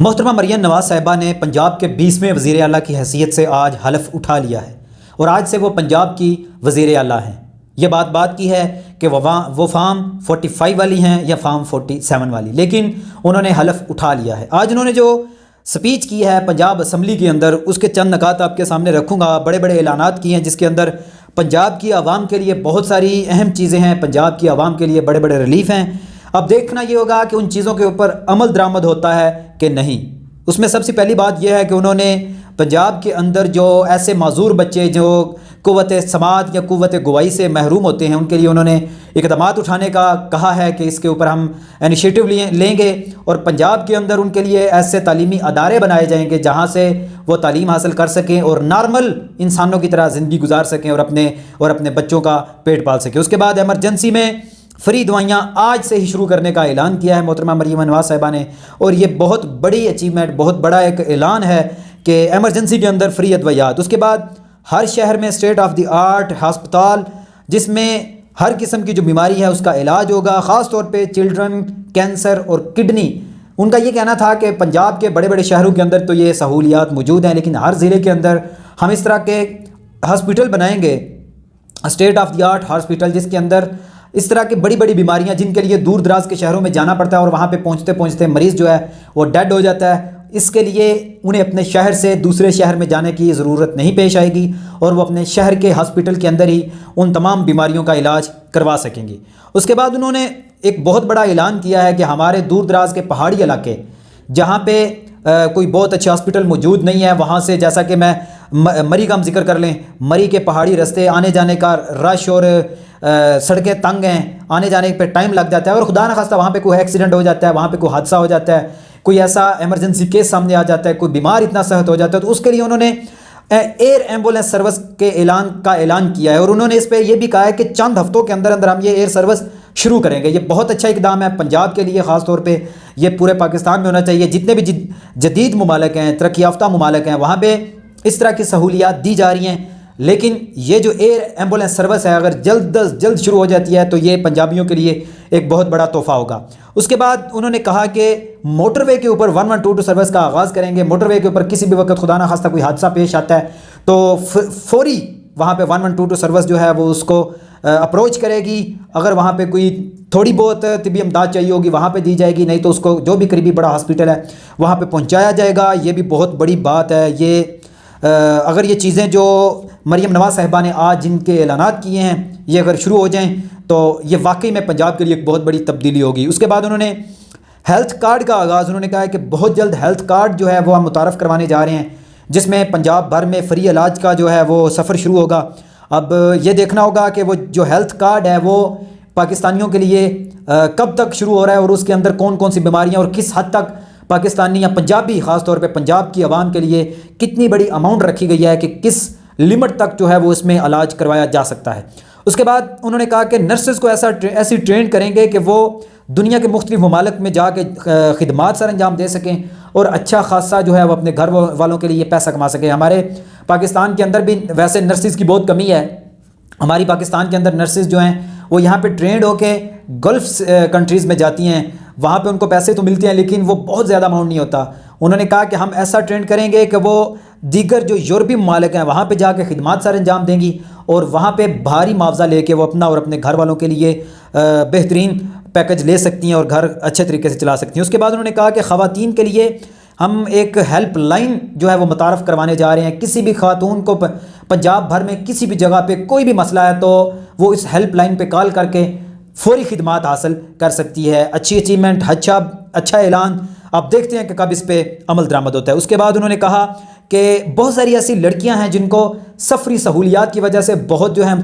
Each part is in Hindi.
मोहतरमा मरियम नवाज साहिबा ने पंजाब के 20वें वज़ीर आला की हैसियत से आज हलफ उठा लिया है और आज से वो पंजाब की वज़ीर आला हैं। ये बात की है कि वो फार्म 45 वाली हैं या फार्म 47 वाली, लेकिन उन्होंने हलफ उठा लिया है। आज उन्होंने जो स्पीच की है पंजाब असम्बली के अंदर, उसके चंद नकात आपके सामने रखूँगा। बड़े बड़े ऐलानात किए हैं जिसके अंदर पंजाब की आवाम के लिए बहुत सारी अहम चीज़ें हैं, पंजाब की आवाम के लिए बड़े बड़े रिलीफ हैं। अब देखना ये होगा कि उन चीज़ों के ऊपर अमल दरामद होता है कि नहीं। उसमें सबसे पहली बात यह है कि उन्होंने पंजाब के अंदर जो ऐसे माजूर बच्चे जो कुव्वत समात या कुव्वत गवाही से महरूम होते हैं, उनके लिए उन्होंने इक़दामात उठाने का कहा है कि इसके ऊपर हम इनिशिएटिव लेंगे और पंजाब के अंदर उनके लिए ऐसे तालीमी अदारे बनाए जाएंगे जहाँ से वो तालीम हासिल कर सकें और नॉर्मल इंसानों की तरह ज़िंदगी गुजार सकें और अपने बच्चों का पेट पाल सकें। उसके बाद एमरजेंसी में फ्री दवाइयाँ आज से ही शुरू करने का ऐलान किया है मोहतरमा मरियम नवाज साहिबा ने, और ये बहुत बड़ी अचीवमेंट, बहुत बड़ा एक ऐलान है कि एमरजेंसी के अंदर फ्री अदवायात। उसके बाद हर शहर में स्टेट ऑफ द आर्ट हस्पताल जिसमें हर किस्म की जो बीमारी है उसका इलाज होगा, ख़ास तौर पे चिल्ड्रन कैंसर और किडनी। उनका ये कहना था कि पंजाब के बड़े बड़े शहरों के अंदर तो ये सहूलियात मौजूद हैं, लेकिन हर ज़िले के अंदर हम इस तरह के हॉस्पिटल बनाएंगे, state of the art hospital, जिसके अंदर इस तरह की बड़ी बड़ी बीमारियां जिनके लिए दूर दराज के शहरों में जाना पड़ता है और वहाँ पे पहुँचते पहुँचते मरीज़ जो है वो डेड हो जाता है, इसके लिए उन्हें अपने शहर से दूसरे शहर में जाने की ज़रूरत नहीं पेश आएगी और वो अपने शहर के हॉस्पिटल के अंदर ही उन तमाम बीमारियों का इलाज करवा सकेंगे। उसके बाद उन्होंने एक बहुत बड़ा ऐलान किया है कि हमारे दूर दराज के पहाड़ी इलाके जहाँ पे कोई बहुत अच्छे हॉस्पिटल मौजूद नहीं है, वहाँ से, जैसा कि मैं मरी का हम जिक्र कर लें, मरी के पहाड़ी रास्ते आने जाने का रश और सड़कें तंग हैं, आने जाने पे टाइम लग जाता है और खुदा न खास्ता वहाँ पे कोई एक्सीडेंट हो जाता है, वहाँ पे कोई हादसा हो जाता है, कोई ऐसा इमरजेंसी केस सामने आ जाता है, कोई बीमार इतना सेहत हो जाता है, तो उसके लिए उन्होंने एयर एम्बुलेंस सर्विस के ऐलान किया है। और उन्होंने इस पर यह भी कहा है कि चंद हफ्तों के अंदर अंदर हम ये एयर सर्विस शुरू करेंगे। ये बहुत अच्छा इकदाम है पंजाब के लिए, ख़ास तौर पे ये पूरे पाकिस्तान में होना चाहिए। जितने भी जदीद ममालिक हैं, तरक्की याफ्ता ममालिक हैं, वहाँ पे इस तरह की सहूलियात दी जा रही हैं, लेकिन ये जो एयर एम्बुलेंस सर्विस है अगर जल्द शुरू हो जाती है तो ये पंजाबियों के लिए एक बहुत बड़ा तोहफ़ा होगा। उसके बाद उन्होंने कहा कि मोटरवे के ऊपर 1122 सर्विस का आगाज़ करेंगे। मोटरवे के ऊपर किसी भी वक्त खुदा ना खास्ता कोई हादसा पेश आता है तो फौरी वहाँ पे 1122 सर्विस जो है वो उसको अप्रोच करेगी। अगर वहाँ पे कोई थोड़ी बहुत तिबी इमदाद चाहिए होगी वहाँ पे दी जाएगी, नहीं तो उसको जो भी करीबी बड़ा हॉस्पिटल है वहाँ पे पहुँचाया जाएगा। ये भी बहुत बड़ी बात है। ये अगर ये चीज़ें जो मरियम नवाज साहिबा ने आज जिनके ऐलानात किए हैं ये अगर शुरू हो जाएं तो ये वाकई में पंजाब के लिए एक बहुत बड़ी तब्दीली होगी। उसके बाद उन्होंने हेल्थ कार्ड का आगाज़, उन्होंने कहा है कि बहुत जल्द हेल्थ कार्ड जो है वो हम मुतारफ़ करवाने जा रहे हैं, जिसमें पंजाब भर में फ्री इलाज का जो है वो सफ़र शुरू होगा। अब ये देखना होगा कि वो जो हेल्थ कार्ड है वो पाकिस्तानियों के लिए कब तक शुरू हो रहा है और उसके अंदर कौन कौन सी बीमारियाँ और किस हद तक पाकिस्तानी या पंजाबी, ख़ास तौर पे पंजाब की आवाम के लिए कितनी बड़ी अमाउंट रखी गई है कि किस लिमिट तक जो है वो इसमें इलाज करवाया जा सकता है। उसके बाद उन्होंने कहा कि नर्सेज़ को ऐसी ट्रेन करेंगे कि वो दुनिया के मुख्तलिफ ममालिक में जाके खिदमात सर अंजाम दे सकें और अच्छा खासा जो है वो अपने घर वालों के लिए पैसा कमा सकें। हमारे पाकिस्तान के अंदर भी वैसे नर्सेज़ की बहुत कमी है। हमारी पाकिस्तान के अंदर नर्सेज़ जो हैं वो यहाँ पे ट्रेंड होके गल्फ़ कंट्रीज़ में जाती हैं, वहाँ पे उनको पैसे तो मिलते हैं लेकिन वो बहुत ज़्यादा अमाउंट नहीं होता। उन्होंने कहा कि हम ऐसा ट्रेंड करेंगे कि वो दीगर जो यूरोपीय ममालिक हैं वहाँ पे जाके खिदमात सर अंजाम देंगी और वहाँ पे भारी मुआवजा लेके वो अपना और अपने घर वालों के लिए बेहतरीन पैकेज ले सकती हैं और घर अच्छे तरीके से चला सकती हैं। उसके बाद उन्होंने कहा कि ख़वातीन के लिए हम एक हेल्पलाइन जो है वो मुतारफ़ करवाने जा रहे हैं। किसी भी खातून को पंजाब भर में किसी भी जगह पे कोई भी मसला है तो वो इस हेल्पलाइन पे कॉल करके फौरी खिदमात हासिल कर सकती है। अच्छी अचीवमेंट, अच्छा ऐलान। अब देखते हैं कि कब इस पर अमल दरामद होता है। उसके बाद उन्होंने कहा कि बहुत सारी ऐसी लड़कियां हैं जिनको सफरी सहूलियात की वजह से बहुत जो है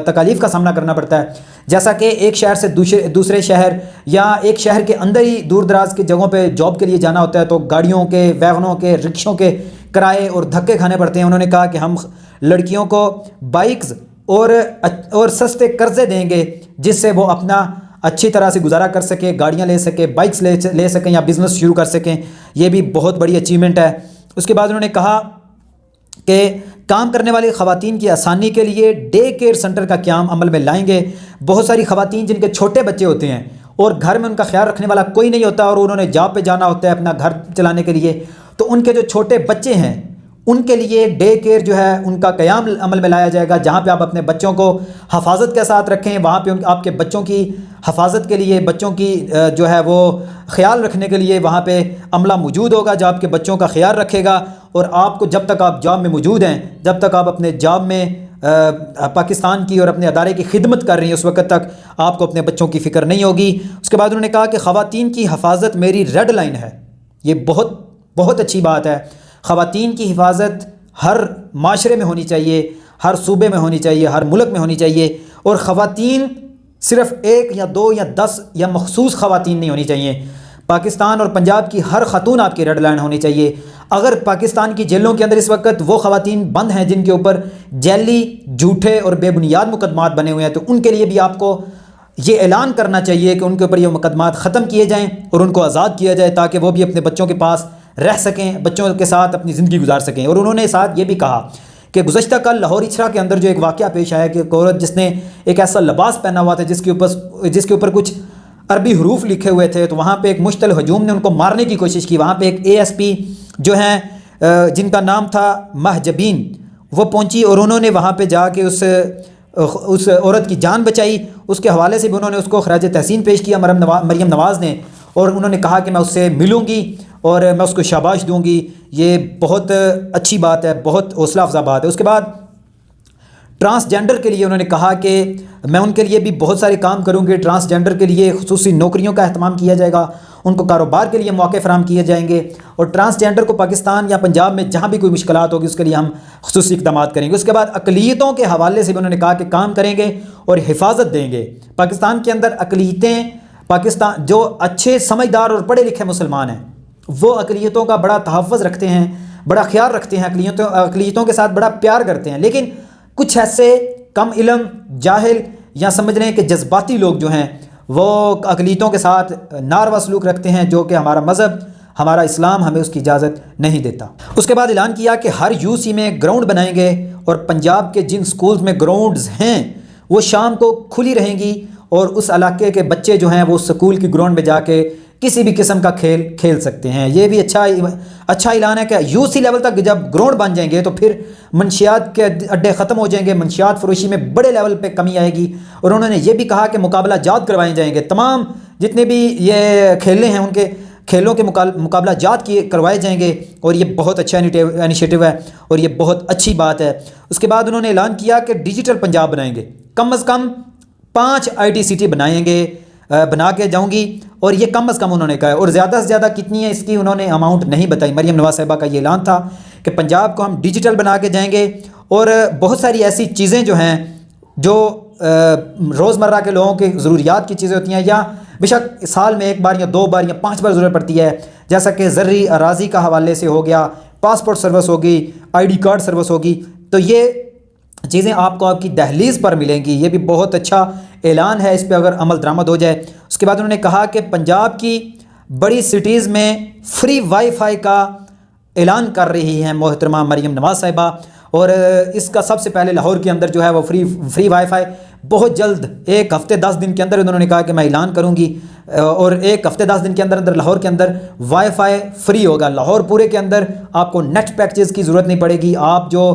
तकालीफ का सामना करना पड़ता है, जैसा कि एक शहर से दूसरे शहर या एक शहर के अंदर ही दूर दराज की जगहों पे जॉब के लिए जाना होता है तो गाड़ियों के, वैगनों के, रिक्शों के किराए और धक्के खाने पड़ते हैं। उन्होंने कहा कि हम लड़कियों को बाइक्स और सस्ते कर्जे देंगे जिससे वो अपना अच्छी तरह से गुजारा कर सके, गाड़ियाँ ले सके, बाइक्स ले सकें या बिज़नेस शुरू कर सकें। ये भी बहुत बड़ी अचीवमेंट है। उसके बाद उन्होंने कहा कि काम करने वाली ख़वातीन की आसानी के लिए डे केयर सेंटर का क़याम अमल में लाएंगे। बहुत सारी ख़वातीन जिनके छोटे बच्चे होते हैं और घर में उनका ख्याल रखने वाला कोई नहीं होता और उन्होंने जॉब पे जाना होता है अपना घर चलाने के लिए, तो उनके जो छोटे बच्चे हैं उनके लिए डे केयर जो है उनका क़याम अमल में लाया जाएगा, जहाँ पे आप अपने बच्चों को हफाजत के साथ रखें। वहाँ पे आपके बच्चों की हफाजत के लिए, बच्चों की जो है वो ख़्याल रखने के लिए वहाँ पे अमला मौजूद होगा जो आपके बच्चों का ख्याल रखेगा। और आपको जब तक आप जॉब में मौजूद हैं, जब तक आप अपने जॉब में पाकिस्तान की और अपने अदारे की खिदमत कर रही हैं, उस वक्त तक आपको अपने बच्चों की फ़िक्र नहीं होगी। उसके बाद उन्होंने कहा कि ख़वातीन की हफाजत मेरी रेड लाइन है। ये बहुत बहुत अच्छी बात है। ख़वातीन की हिफाजत हर माशरे में होनी चाहिए, हर सूबे में होनी चाहिए, हर मुल्क में होनी चाहिए। और ख़वातीन सिर्फ़ 1 या 2 या 10 या मखसूस ख़वातीन नहीं होनी चाहिए। पाकिस्तान और पंजाब की हर खातून आपकी रेड लाइन होनी चाहिए। अगर पाकिस्तान की जेलों के अंदर इस वक्त वो ख़वातीन बंद हैं जिनके ऊपर जैली, झूठे और बेबुनियाद मुकदमात बने हुए हैं, तो उनके लिए भी आपको ये ऐलान करना चाहिए कि उनके ऊपर ये मुकदमात ख़त्म किए जाएँ और उनको आज़ाद किया जाए, ताकि वो भी अपने बच्चों के पास रह सकें, बच्चों के साथ अपनी ज़िंदगी गुजार सकें। और उन्होंने साथ ये भी कहा कि गुज़श्ता कल लाहौर इचरा के अंदर जो एक वाक़या पेश आया कि एक औरत जिसने एक ऐसा लिबास पहना हुआ था जिसके ऊपर कुछ अरबी हरूफ लिखे हुए थे, तो वहाँ पे एक मुश्तल हजूम ने उनको मारने की कोशिश की। वहाँ पे एक ASP जो हैं जिनका नाम था महजबीन, वो पहुँची और उन्होंने वहाँ पे जाके उस औरत की जान बचाई। उसके हवाले से भी उन्होंने उसको खराज तहसीन पेश किया मरीम नवाज़ ने, और उन्होंने कहा कि मैं उससे मिलूँगी और मैं उसको शाबाश दूंगी। ये बहुत अच्छी बात है, बहुत हौसला अफजा बात है। उसके बाद ट्रांसजेंडर के लिए उन्होंने कहा कि मैं उनके लिए भी बहुत सारे काम करूंगी। ट्रांसजेंडर के लिए खुसूसी नौकरियों का अहतमाम किया जाएगा, उनको कारोबार के लिए मौके फराहम किए जाएंगे, और ट्रांसजेंडर को पाकिस्तान या पंजाब में जहाँ भी कोई मुश्किलात होगी उसके लिए हम खुसूसी इक़दाम करेंगे। उसके बाद अक़लियतों के हवाले से भी उन्होंने कहा कि काम करेंगे और हिफाजत देंगे। पाकिस्तान के अंदर अक़लियतें, पाकिस्तान जो अच्छे समझदार और पढ़े लिखे मुसलमान हैं वो अक़लियतों का बड़ा तहफ़्फ़ुज़ रखते हैं, बड़ा ख्याल रखते हैं, अक़लियतों के साथ बड़ा प्यार करते हैं। लेकिन कुछ ऐसे कम इल्म, जाहिल या समझ लें कि जज्बाती लोग जो हैं वो अक़लियतों के साथ नारवा सलूक रखते हैं, जो कि हमारा मज़हब, हमारा इस्लाम हमें उसकी इजाज़त नहीं देता। उसके बाद ऐलान किया कि हर UC में ग्राउंड बनाएंगे और पंजाब के जिन स्कूल्स में ग्राउंड्स हैं वो शाम को खुली रहेंगी और उस इलाके के बच्चे जो हैं वो स्कूल की ग्राउंड में जाके किसी भी किस्म का खेल खेल सकते हैं। ये भी अच्छा ऐलान है कि UC लेवल तक जब ग्राउंड बन जाएंगे तो फिर मंशियात के अड्डे ख़त्म हो जाएंगे, मंशियात फरोशी में बड़े लेवल पे कमी आएगी। और उन्होंने ये भी कहा कि मुकाबला जात करवाए जाएंगे, तमाम जितने भी ये खेले हैं उनके खेलों के मुकाबला जात करवाए जाएंगे, और ये बहुत अच्छा इनिशिएटिव है और ये बहुत अच्छी बात है। उसके बाद उन्होंने ऐलान किया कि डिजिटल पंजाब बनाएंगे, कम से कम 5 IT सिटी बना के जाऊंगी, और ये कम से कम उन्होंने कहा है। और ज़्यादा से ज़्यादा कितनी है इसकी उन्होंने अमाउंट नहीं बताई। मरीम नवाज़ साहिबा का ये ऐलान था कि पंजाब को हम डिजिटल बना के जाएंगे, और बहुत सारी ऐसी चीज़ें जो हैं जो रोज़मर्रा के लोगों के ज़रूरियात की चीज़ें होती हैं, या बेशक साल में 1 बार या 2 बार या 5 बार ज़रूरत पड़ती है, जैसा कि ज़र्री अराज़ी का हवाले से हो गया, पासपोर्ट सर्विस होगी, ID कार्ड सर्विस होगी, तो ये चीज़ें आपको आपकी दहलीज़ पर मिलेंगी। ये भी बहुत अच्छा ऐलान है, इस पर अगर अमल दरामद हो जाए। उसके बाद उन्होंने कहा कि पंजाब की बड़ी सिटीज़ में फ्री वाईफाई का ऐलान कर रही हैं मोहतरमा मरीम नवाज़ साहिबा, और इसका सबसे पहले लाहौर के अंदर जो है वो फ्री वाईफाई बहुत जल्द 1 हफ़्ते 10 दिन के अंदर उन्होंने कहा कि मैं ऐलान करूँगी, और 1 हफ़्ते 10 दिन के अंदर लाहौर के अंदर वाईफाई फ्री होगा। लाहौर पूरे के अंदर आपको नेट पैकेजेस की ज़रूरत नहीं पड़ेगी। आप जो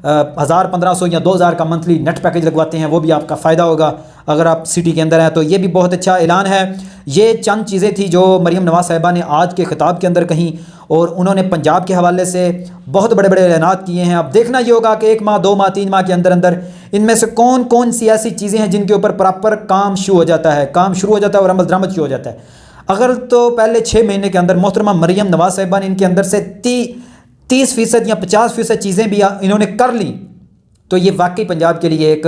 1000, 1500 या 2000 का मंथली नेट पैकेज लगवाते हैं वो भी आपका फ़ायदा होगा अगर आप सिटी के अंदर हैं। तो ये भी बहुत अच्छा ऐलान है। ये चंद चीज़ें थी जो मरीम नवाज़ साहिबा ने आज के खिताब के अंदर कहीं, और उन्होंने पंजाब के हवाले से बहुत बड़े बड़े ऐलानात किए हैं। अब देखना ये होगा कि 1 माह, 2 माह, 3 माह के अंदर अंदर इनमें से कौन कौन सी ऐसी चीज़ें हैं जिनके ऊपर प्रॉपर काम शुरू हो जाता है और अमल दरामद शुरू हो जाता है। अगर तो पहले 6 महीने के अंदर मोहतरमा मरीम नवाज़ साहिबा ने इनके अंदर से 30% या 50% चीज़ें भी इन्होंने कर ली, तो ये वाकई पंजाब के लिए एक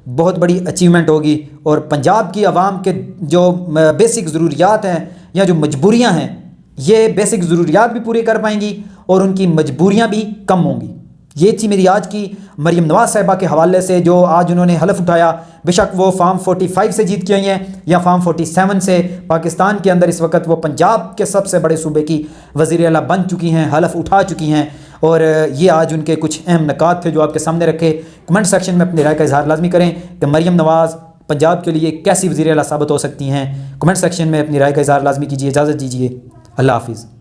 बहुत बड़ी अचीवमेंट होगी, और पंजाब की आवाम के जो बेसिक ज़रूरियात हैं या जो मजबूरियां हैं, ये बेसिक ज़रूरियात भी पूरी कर पाएंगी और उनकी मजबूरियां भी कम होंगी। ये थी मेरी आज की मरीम नवाज़ साहिबा के हवाले से जो आज उन्होंने हलफ उठाया। बेशक वो फार्म 45 से जीत के आई हैं या फार्म 47 से, पाकिस्तान के अंदर इस वक्त वो पंजाब के सबसे बड़े सूबे की वज़ीर आला बन चुकी हैं, हलफ उठा चुकी हैं, और ये आज उनके कुछ अहम नकात थे जो आपके सामने रखे। कमेंट सेक्शन में अपनी राय का इजहार लाजमी करें कि मरीम नवाज़ पंजाब के लिए कैसी वज़ीर आला साबित हो सकती हैं। कमेंट सेक्शन में अपनी राय का इज़हार लाजमी कीजिए। इजाज़त दीजिए। अल्लाह हाफिज़।